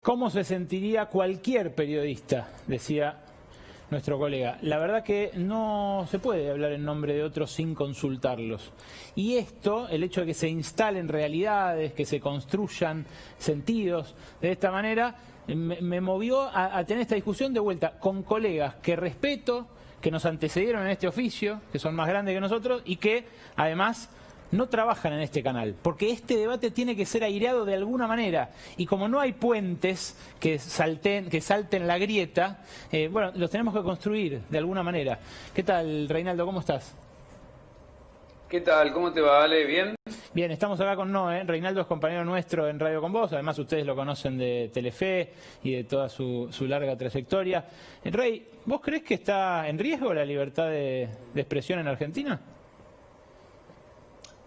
¿Cómo se sentiría cualquier periodista?, decía nuestro colega. La verdad que no se puede hablar en nombre de otros sin consultarlos. Y esto, el hecho de que se instalen realidades, que se construyan sentidos de esta manera, me movió a tener esta discusión de vuelta con colegas que respeto, que nos antecedieron en este oficio, que son más grandes que nosotros y que además no trabajan en este canal, porque este debate tiene que ser aireado de alguna manera, y como no hay puentes que salten la grieta, bueno, los tenemos que construir de alguna manera. ¿Qué tal, Reinaldo? ¿Cómo estás? ¿Qué tal? ¿Cómo te va, Ale? ¿Bien? Bien, estamos acá con Noé. Reinaldo es compañero nuestro en Radio Con Vos, además ustedes lo conocen de Telefe y de toda su larga trayectoria. Rey, ¿vos creés que está en riesgo la libertad de expresión en Argentina?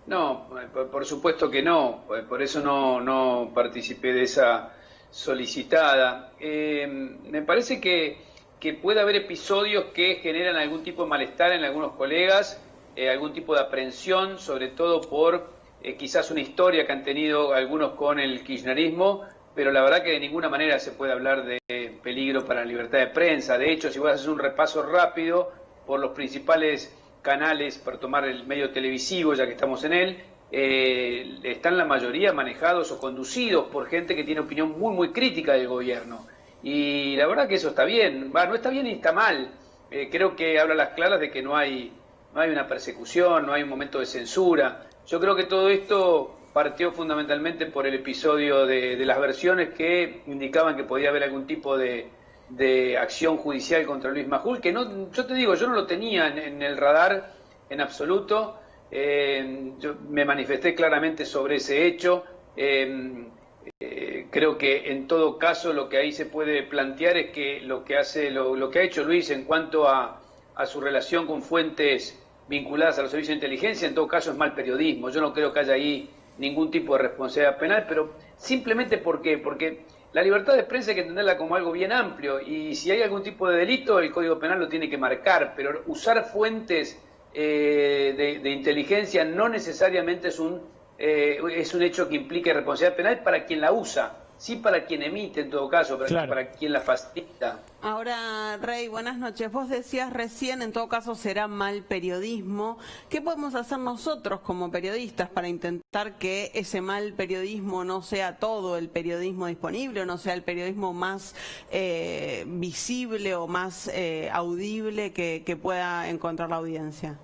No, por supuesto que no, por eso no participé de esa solicitada. Me parece que puede haber episodios que generan algún tipo de malestar en algunos colegas, algún tipo de aprensión, sobre todo por quizás una historia que han tenido algunos con el kirchnerismo, pero la verdad que de ninguna manera se puede hablar de peligro para la libertad de prensa. De hecho, si vos haces un repaso rápido por los principales canales, para tomar el medio televisivo, ya que estamos en él, están la mayoría manejados o conducidos por gente que tiene opinión muy crítica del gobierno. Y la verdad que eso está bien, no está bien ni está mal. Creo que habla a las claras de que no hay una persecución, no hay un momento de censura. Yo creo que todo esto partió fundamentalmente por el episodio de las versiones que indicaban que podía haber algún tipo de acción judicial contra Luis Majul, que no, yo te digo, yo no lo tenía en el radar en absoluto. Yo me manifesté claramente sobre ese hecho. Creo que en todo caso lo que ahí se puede plantear es que lo que ha hecho Luis en cuanto a su relación con fuentes vinculadas a los servicios de inteligencia, en todo caso es mal periodismo. Yo no creo que haya ahí ningún tipo de responsabilidad penal, pero simplemente ¿por qué? Porque la libertad de prensa hay que entenderla como algo bien amplio, y si hay algún tipo de delito, el Código Penal lo tiene que marcar, pero usar fuentes de inteligencia no necesariamente es un hecho que implique responsabilidad penal para quien la usa, sí para quien emite en todo caso, para quien la facilita. Ahora, Rey, buenas noches. Vos decías recién, en todo caso será mal periodismo. ¿Qué podemos hacer nosotros como periodistas para intentar que ese mal periodismo no sea todo el periodismo disponible, o no sea el periodismo más visible o más audible que pueda encontrar la audiencia?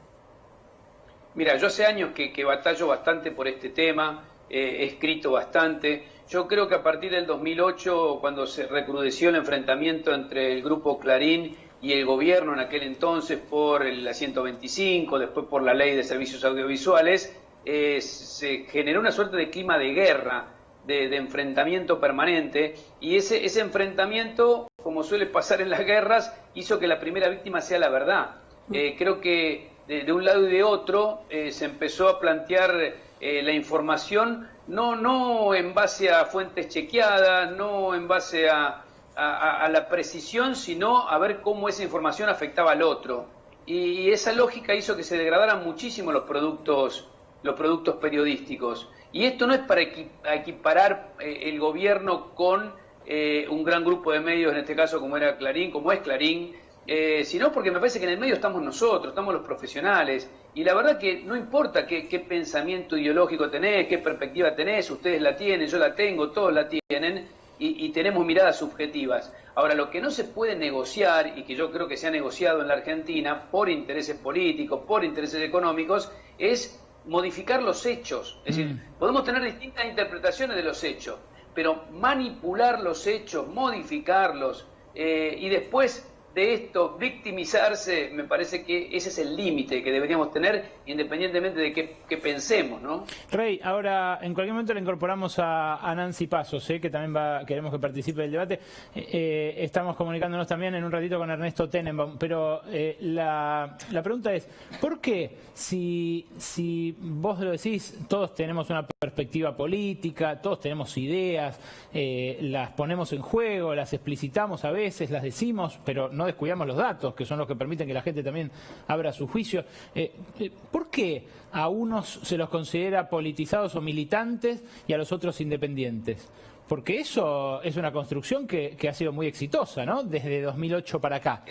Mira, yo hace años que batallo bastante por este tema, he escrito bastante. Yo creo que a partir del 2008, cuando se recrudeció el enfrentamiento entre el grupo Clarín y el gobierno en aquel entonces por la 125, después por la ley de servicios audiovisuales, se generó una suerte de clima de guerra, de enfrentamiento permanente, y ese enfrentamiento, como suele pasar en las guerras, hizo que la primera víctima sea la verdad. Creo que de un lado y de otro se empezó a plantear la información no en base a fuentes chequeadas, no en base a la precisión, sino a ver cómo esa información afectaba al otro. Y esa lógica hizo que se degradaran muchísimo los productos periodísticos. Y esto no es para equiparar el gobierno con un gran grupo de medios, en este caso como es Clarín, sino porque me parece que en el medio estamos nosotros, estamos los profesionales, y la verdad que no importa qué pensamiento ideológico tenés, qué perspectiva tenés, ustedes la tienen, yo la tengo, todos la tienen, y tenemos miradas subjetivas. Ahora, lo que no se puede negociar, y que yo creo que se ha negociado en la Argentina por intereses políticos, por intereses económicos, es modificar los hechos. Es decir, podemos tener distintas interpretaciones de los hechos, pero manipular los hechos, modificarlos, y después de esto victimizarse, me parece que ese es el límite que deberíamos tener independientemente de qué pensemos, ¿no? Rey, ahora en cualquier momento le incorporamos a Nancy Pasos, que también queremos que participe del debate. Estamos comunicándonos también en un ratito con Ernesto Tenenbaum, pero la pregunta es, ¿por qué si vos lo decís, todos tenemos una perspectiva política, todos tenemos ideas, las ponemos en juego, las explicitamos a veces, las decimos, pero no descuidamos los datos, que son los que permiten que la gente también abra su juicio? ¿Por qué a unos se los considera politizados o militantes y a los otros independientes? porque eso es una construcción que ha sido muy exitosa, ¿no? Desde 2008 para acá.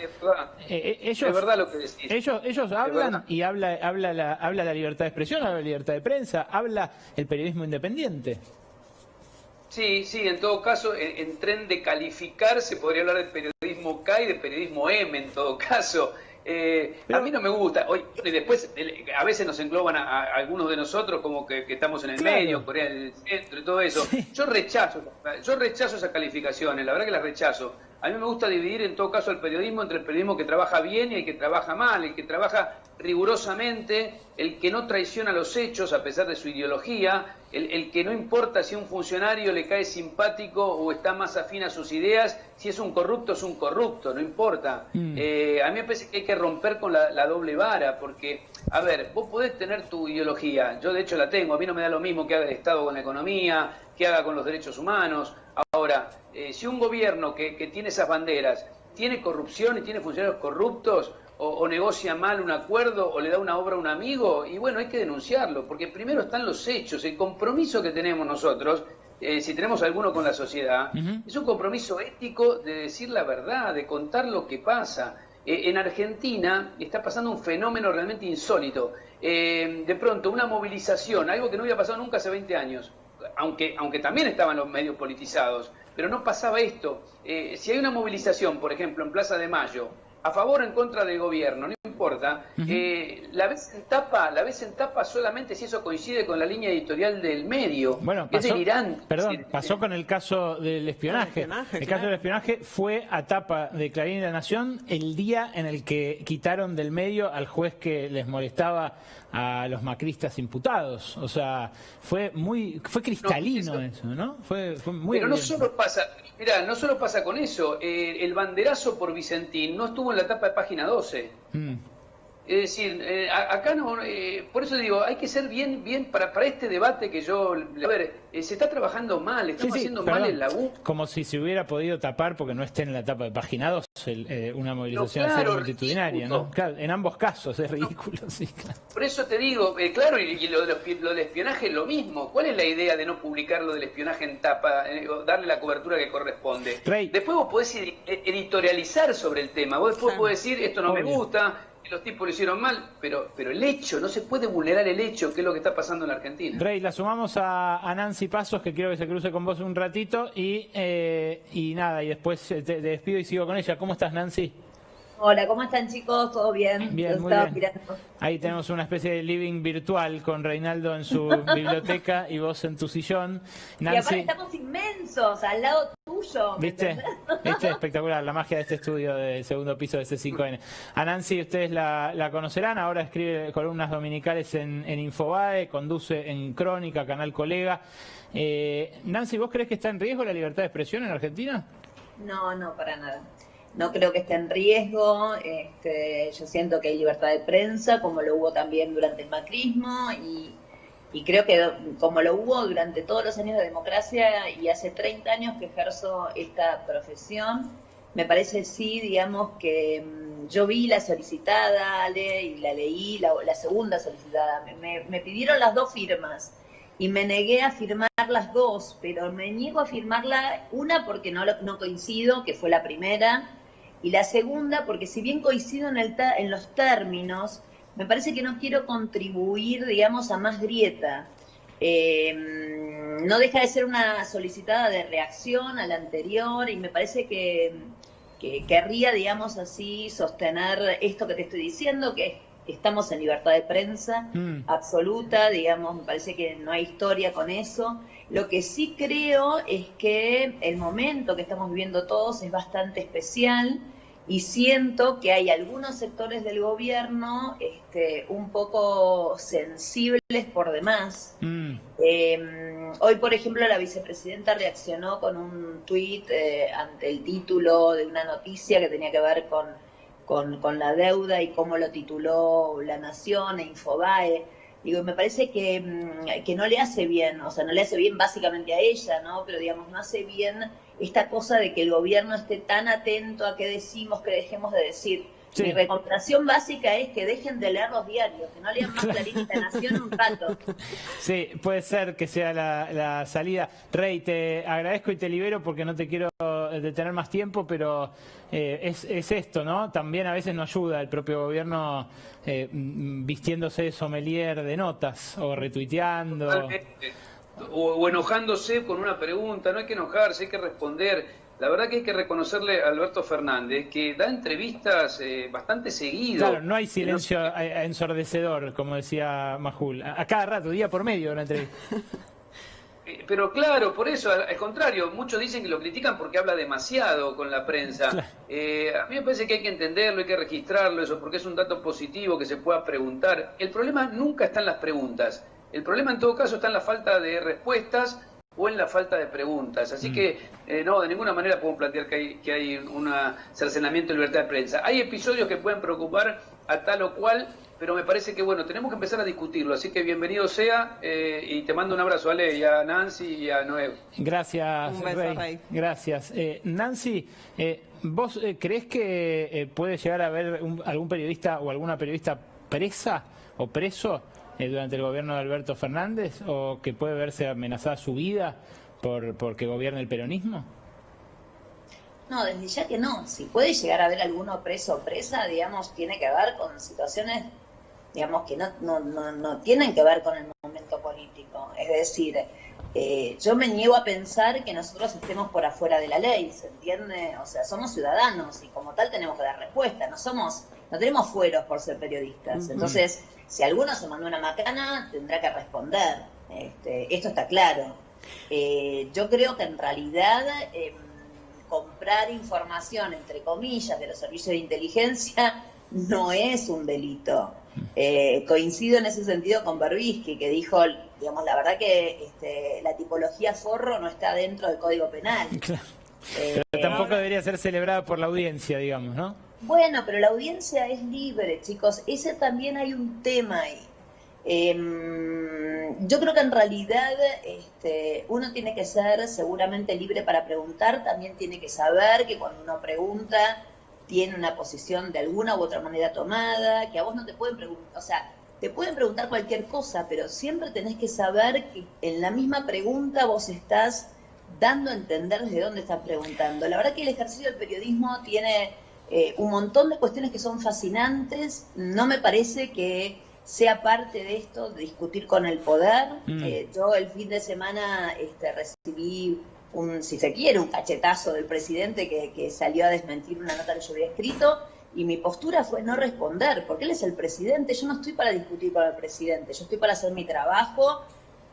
Es verdad lo que decís. Ellos hablan y habla la libertad de expresión, habla la libertad de prensa, habla el periodismo independiente. Sí, en todo caso, en tren de calificar se podría hablar de periodismo K y de periodismo M en todo caso. A mí no me gusta. Y después, a veces nos engloban a algunos de nosotros como que estamos en el medio, Corea en el centro y todo eso. Sí. Yo rechazo esas calificaciones, la verdad que las rechazo. A mí me gusta dividir en todo caso el periodismo entre el periodismo que trabaja bien y el que trabaja mal, el que trabaja rigurosamente, el que no traiciona los hechos a pesar de su ideología, el que no importa si a un funcionario le cae simpático o está más afín a sus ideas, si es un corrupto, no importa. A mí me parece que hay que romper con la doble vara, porque, a ver, vos podés tener tu ideología, yo de hecho la tengo, a mí no me da lo mismo que haga el Estado con la economía, que haga con los derechos humanos. Ahora, si un gobierno que tiene esas banderas tiene corrupción y tiene funcionarios corruptos, o negocia mal un acuerdo, o le da una obra a un amigo, y bueno, hay que denunciarlo, porque primero están los hechos, el compromiso que tenemos nosotros, si tenemos alguno con la sociedad, es un compromiso ético de decir la verdad, de contar lo que pasa. En Argentina está pasando un fenómeno realmente insólito. De pronto, una movilización, algo que no había pasado nunca hace 20 años, aunque también estaban los medios politizados, pero no pasaba esto. Si hay una movilización, por ejemplo, en Plaza de Mayo, a favor o en contra del gobierno, no importa, la ves en tapa solamente si eso coincide con la línea editorial del medio. Bueno, es delirante. Perdón, pasó con el caso del espionaje. El caso del espionaje fue a tapa de Clarín y La Nación el día en el que quitaron del medio al juez que les molestaba a los macristas imputados. O sea, fue cristalino eso, ¿no? Fue muy Pero no solo pasa con eso. El banderazo por Vicentín no estuvo en la tapa de Página 12. Es decir, acá no, por eso digo, hay que ser bien para este debate que yo, a ver, se está trabajando mal, estamos haciendo mal el laburo. Como si se hubiera podido tapar porque no esté en la etapa de Página 2 una movilización multitudinaria, ¿no? Claro, en ambos casos es ridículo, sí, claro. Por eso te digo, claro, y lo del espionaje es lo mismo. ¿Cuál es la idea de no publicar lo del espionaje en tapa, o darle la cobertura que corresponde? Rey. Después vos podés editorializar sobre el tema, vos después podés decir, esto no me gusta, los tipos lo hicieron mal, pero el hecho, no se puede vulnerar el hecho, que es lo que está pasando en la Argentina. Rey, la sumamos a Nancy Pasos, que quiero que se cruce con vos un ratito, y nada, y después te despido y sigo con ella. ¿Cómo estás, Nancy? Hola, ¿cómo están, chicos? ¿Todo bien? Bien, muy bien. Ahí tenemos una especie de living virtual con Reinaldo en su biblioteca y vos en tu sillón. Nancy, y aparte estamos inmensos, al lado tuyo. ¿Viste? Espectacular, la magia de este estudio del segundo piso de C5N. A Nancy ustedes la conocerán, ahora escribe columnas dominicales en Infobae, conduce en Crónica, Canal Colega. Nancy, ¿vos crees que está en riesgo la libertad de expresión en Argentina? No, para nada. No creo que esté en riesgo. Yo siento que hay libertad de prensa, como lo hubo también durante el macrismo, y creo que como lo hubo durante todos los años de democracia, y hace 30 años que ejerzo esta profesión. Me parece, sí, digamos, que yo vi la solicitada, y la leí, la segunda solicitada. Me pidieron las dos firmas y me negué a firmar las dos, pero me niego a firmarla, una porque no coincido, que fue la primera, y la segunda porque si bien coincido en los términos, me parece que no quiero contribuir, digamos, a más grieta. No deja de ser una solicitada de reacción a la anterior, y me parece que querría, digamos así, sostener esto que te estoy diciendo, que estamos en libertad de prensa absoluta, digamos, me parece que no hay historia con eso. Lo que sí creo es que el momento que estamos viviendo todos es bastante especial, y siento que hay algunos sectores del gobierno un poco sensibles por demás. Hoy, por ejemplo, la vicepresidenta reaccionó con un tuit ante el título de una noticia que tenía que ver con la deuda y cómo lo tituló La Nación e Infobae. Digo, me parece que no le hace bien, o sea, no le hace bien básicamente a ella, ¿no? Pero digamos, no hace bien esta cosa de que el gobierno esté tan atento a qué decimos, que dejemos de decir. Sí. Mi recomendación básica es que dejen de leer los diarios, que no lean más Clarín y La Nación un rato. Sí, puede ser que sea la salida. Rey, te agradezco y te libero porque no te quiero detener más tiempo, pero es esto, ¿no? También a veces no ayuda el propio gobierno vistiéndose de sommelier de notas o retuiteando. Totalmente. O enojándose con una pregunta. No hay que enojarse, hay que responder. La verdad que hay que reconocerle a Alberto Fernández que da entrevistas bastante seguido. Claro, no hay silencio ensordecedor, como decía Majul. A cada rato, día por medio, una entrevista. Pero claro, por eso, al contrario, muchos dicen que lo critican porque habla demasiado con la prensa. Claro. A mí me parece que hay que entenderlo, hay que registrarlo, eso, porque es un dato positivo que se pueda preguntar. El problema nunca está en las preguntas. El problema en todo caso está en la falta de respuestas o en la falta de preguntas. Así que no, de ninguna manera podemos plantear que hay un cercenamiento de libertad de prensa. Hay episodios que pueden preocupar a tal o cual, pero me parece que bueno, tenemos que empezar a discutirlo. Así que bienvenido sea y te mando un abrazo, Ale, y a Nancy y a Noé. Gracias, Un beso, Rey. Gracias. Nancy, ¿vos creés que puede llegar a haber algún periodista o alguna periodista presa o preso durante el gobierno de Alberto Fernández, o que puede verse amenazada su vida porque gobierne el peronismo? No, desde ya que no. Si puede llegar a haber alguno preso o presa, digamos, tiene que ver con situaciones, digamos, que no tienen que ver con el momento político. Es decir, yo me niego a pensar que nosotros estemos por afuera de la ley, ¿se entiende? O sea, somos ciudadanos y como tal tenemos que dar respuesta. No tenemos fueros por ser periodistas. Entonces, si alguno se mandó una macana, tendrá que responder. Esto está claro. Yo creo que en realidad comprar información, entre comillas, de los servicios de inteligencia no es un delito. Coincido en ese sentido con Berbisky, que dijo, digamos, la verdad que la tipología forro no está dentro del Código Penal. Claro. Pero tampoco debería ser celebrada por la audiencia, digamos, ¿no? Bueno, pero la audiencia es libre, chicos. Ese también hay un tema ahí. Yo creo que en realidad uno tiene que ser seguramente libre para preguntar, también tiene que saber que cuando uno pregunta tiene una posición de alguna u otra manera tomada, que a vos no te pueden preguntar, o sea, te pueden preguntar cualquier cosa, pero siempre tenés que saber que en la misma pregunta vos estás dando a entender desde dónde estás preguntando. La verdad que el ejercicio del periodismo tiene un montón de cuestiones que son fascinantes. No me parece que sea parte de esto, de discutir con el poder. Yo el fin de semana recibí si se quiere, un cachetazo del presidente que salió a desmentir una nota que yo había escrito, y mi postura fue no responder, porque él es el presidente. Yo no estoy para discutir con el presidente, yo estoy para hacer mi trabajo,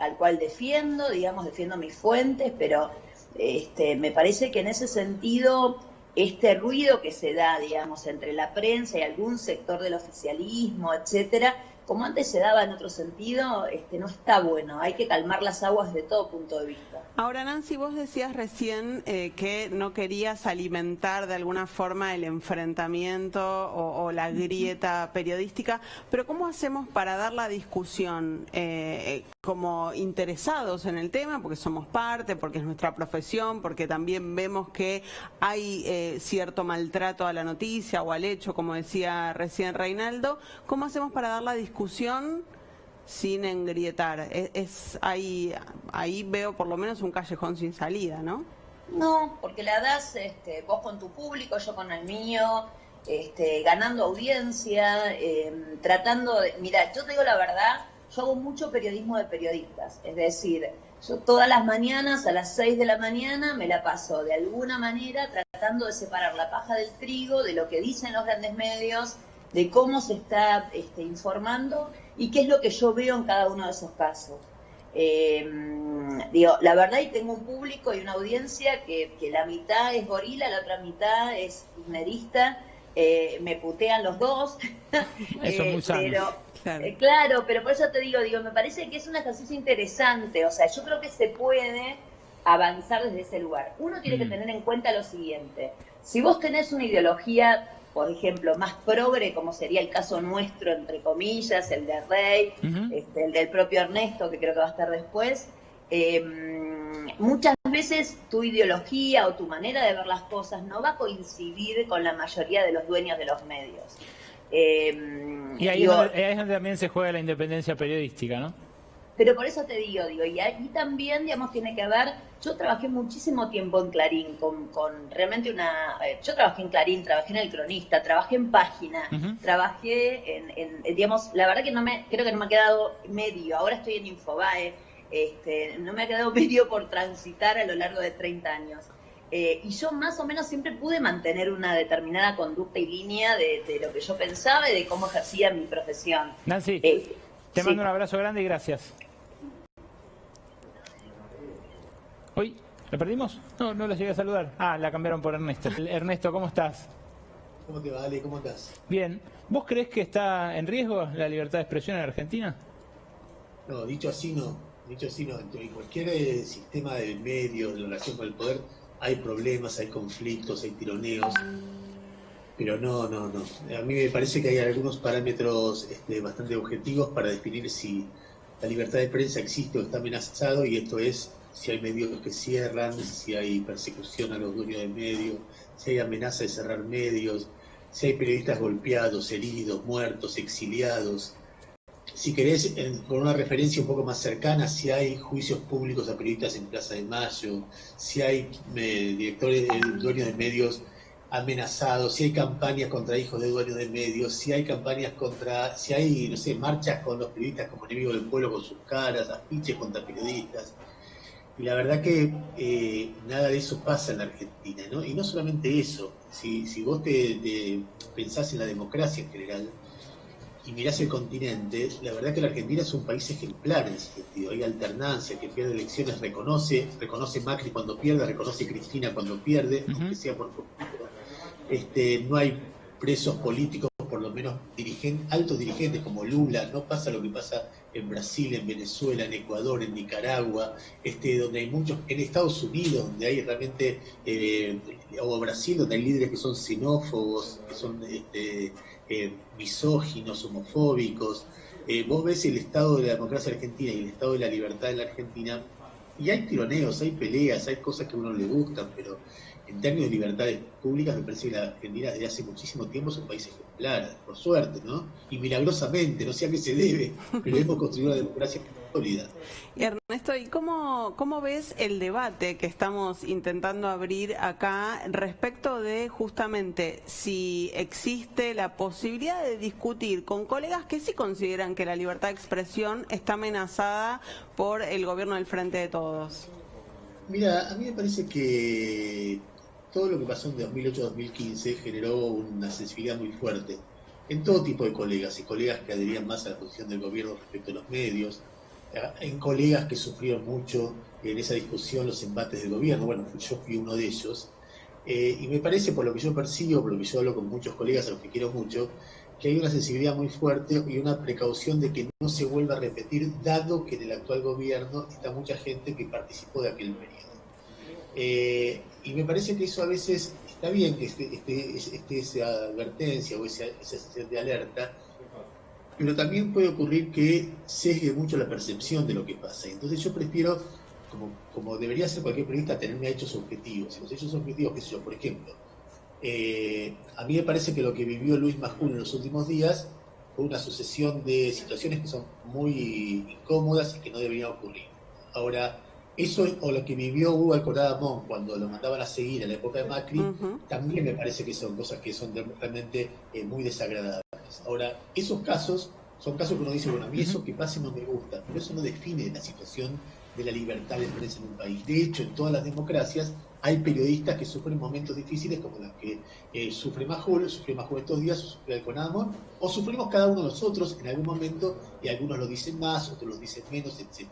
al cual defiendo, digamos, defiendo mis fuentes, pero me parece que en ese sentido este ruido que se da, digamos, entre la prensa y algún sector del oficialismo, etcétera, como antes se daba en otro sentido, no está bueno. Hay que calmar las aguas de todo punto de vista. Ahora, Nancy, vos decías recién que no querías alimentar de alguna forma el enfrentamiento o la grieta periodística, pero ¿cómo hacemos para dar la discusión como interesados en el tema, porque somos parte, porque es nuestra profesión, porque también vemos que hay cierto maltrato a la noticia o al hecho, como decía recién Reinaldo? ¿Cómo hacemos para dar la discusión sin engrietar? Ahí veo por lo menos un callejón sin salida, ¿no? No, porque la das vos con tu público, yo con el mío, ganando audiencia, tratando de... Mira, yo te digo la verdad, yo hago mucho periodismo de periodistas, es decir, yo todas las mañanas a las 6 de la mañana me la paso de alguna manera tratando de separar la paja del trigo, de lo que dicen los grandes medios, de cómo se está informando y qué es lo que yo veo en cada uno de esos casos. La verdad, y tengo un público y una audiencia que la mitad es gorila, la otra mitad es kirchnerista, me putean los dos. Eso es muy sano. Claro, pero por eso te digo, me parece que es un ejercicio interesante. O sea, yo creo que se puede avanzar desde ese lugar. Uno tiene que tener en cuenta lo siguiente: si vos tenés una ideología, por ejemplo, más progre, como sería el caso nuestro, entre comillas, el de Rey, el del propio Ernesto, que creo que va a estar después, muchas veces tu ideología o tu manera de ver las cosas no va a coincidir con la mayoría de los dueños de los medios. Y ahí es donde también se juega la independencia periodística, ¿no? Pero por eso te digo, y ahí también, digamos, tiene que ver, yo trabajé muchísimo tiempo en Clarín, con realmente yo trabajé en Clarín, trabajé en El Cronista, trabajé en Página, trabajé en, digamos, la verdad que creo que no me ha quedado medio, ahora estoy en Infobae, no me ha quedado medio por transitar a lo largo de 30 años. Y yo más o menos siempre pude mantener una determinada conducta y línea de lo que yo pensaba y de cómo ejercía mi profesión. Nancy, te mando un abrazo grande y gracias. ¿Hoy? ¿La perdimos? No la llegué a saludar. La cambiaron por Ernesto. Ernesto, ¿cómo estás? ¿Cómo te va, Ale? ¿Cómo estás? Bien. ¿Vos creés que está en riesgo la libertad de expresión en Argentina? No, dicho así no. En cualquier sistema de medios, de relación con el poder, hay problemas, hay conflictos, hay tironeos. Pero no. A mí me parece que hay algunos parámetros bastante objetivos para definir si la libertad de prensa existe o está amenazado, y esto es si hay medios que cierran, si hay persecución a los dueños de medios, si hay amenaza de cerrar medios, si hay periodistas golpeados, heridos, muertos, exiliados. Si querés, con una referencia un poco más cercana, si hay juicios públicos a periodistas en Plaza de Mayo, si hay dueños de medios amenazados, si hay campañas contra hijos de dueños de medios, si hay marchas con los periodistas como enemigos del pueblo con sus caras, afiches contra periodistas. Y la verdad que nada de eso pasa en la Argentina, ¿no? Y no solamente eso, si vos te pensás en la democracia en general y mirás el continente, la verdad que la Argentina es un país ejemplar en ese sentido. Hay alternancia, que pierde elecciones reconoce Macri cuando pierde, reconoce Cristina cuando pierde, aunque sea por poquito. No hay presos políticos, por lo menos altos dirigentes como Lula. No pasa lo que pasa en Brasil, en Venezuela, en Ecuador, en Nicaragua, donde hay muchos, en Estados Unidos, donde hay realmente, o Brasil, donde hay líderes que son xenófobos, que son misóginos, homofóbicos. Vos ves el estado de la democracia argentina y el estado de la libertad en la Argentina, y hay tironeos, hay peleas, hay cosas que a uno le gustan, pero en términos de libertades públicas me parece que la Argentina desde hace muchísimo tiempo es un país ejemplar, por suerte, ¿no? Y milagrosamente, no sé a qué se debe, pero hemos construido una democracia sólida. Y Ernesto, ¿y cómo ves el debate que estamos intentando abrir acá respecto de justamente si existe la posibilidad de discutir con colegas que sí consideran que la libertad de expresión está amenazada por el gobierno del Frente de Todos? Mira, a mí me parece que todo lo que pasó en 2008-2015 generó una sensibilidad muy fuerte en todo tipo de colegas, y colegas que adherían más a la posición del gobierno respecto a los medios, en colegas que sufrieron mucho en esa discusión los embates del gobierno. Bueno, yo fui uno de ellos, y me parece, por lo que yo percibo, por lo que yo hablo con muchos colegas a los que quiero mucho, que hay una sensibilidad muy fuerte y una precaución de que no se vuelva a repetir, dado que en el actual gobierno está mucha gente que participó de aquel periodo. Y me parece que eso a veces está bien, que esté esa advertencia o esa sensación de alerta, pero también puede ocurrir que sesgue mucho la percepción de lo que pasa. Entonces yo prefiero, como debería ser cualquier periodista, tenerme hechos objetivos. Y los hechos objetivos, qué sé yo, por ejemplo, a mí me parece que lo que vivió Luis Majul en los últimos días fue una sucesión de situaciones que son muy incómodas y que no deberían ocurrir. Ahora, eso o lo que vivió Hugo Alcorada Montt cuando lo mandaban a seguir en la época de Macri, también me parece que son cosas que son realmente muy desagradables. Ahora, esos casos son casos que uno dice, bueno, a mí eso que pase no me gusta, pero eso no define la situación de la libertad de prensa en un país. De hecho, en todas las democracias hay periodistas que sufren momentos difíciles como los que sufrió Majul estos días, o sufrió Alcorada Montt, o sufrimos cada uno de nosotros en algún momento, y algunos lo dicen más, otros lo dicen menos, etc.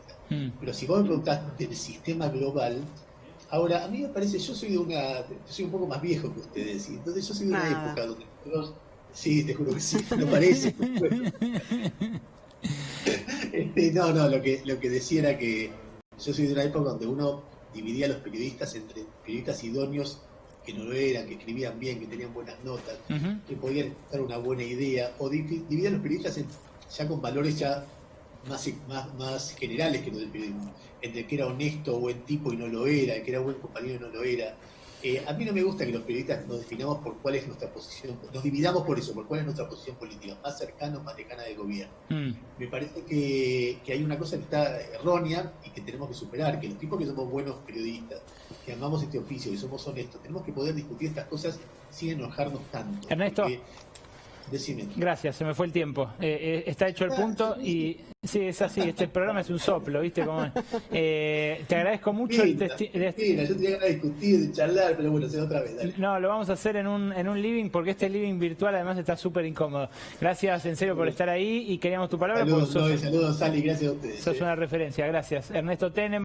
Pero si vos me preguntás del sistema global, ahora, a mí me parece, yo soy un poco más viejo que ustedes, y entonces yo soy de una época donde nosotros, sí, te juro que sí, no parece. No, lo que decía era que yo soy de una época donde uno dividía a los periodistas entre periodistas idóneos que no lo eran, que escribían bien, que tenían buenas notas, que podían dar una buena idea, o dividía a los periodistas ya con valores ya más generales que los del periodismo, entre que era honesto o buen tipo y no lo era, el que era buen compañero y no lo era. A mí no me gusta que los periodistas nos definamos por cuál es nuestra posición, nos dividamos por eso, por cuál es nuestra posición política, más cercana o más lejana del gobierno. Me parece que hay una cosa que está errónea y que tenemos que superar, que los tipos que somos buenos periodistas, que amamos este oficio, que somos honestos, tenemos que poder discutir estas cosas sin enojarnos tanto. Ernesto, decime. Gracias, se me fue el tiempo. Está hecho el punto y sí, es así, este programa es un soplo, ¿viste? Te agradezco mucho. Yo tenía ganas de discutir, de charlar, pero bueno, será otra vez. Dale. No, lo vamos a hacer en un living, porque este living virtual además está súper incómodo. Gracias en serio por estar ahí y queríamos tu palabra. Saludos, Sally, gracias a ustedes. Sos una referencia, gracias. Ernesto Tenenbaum.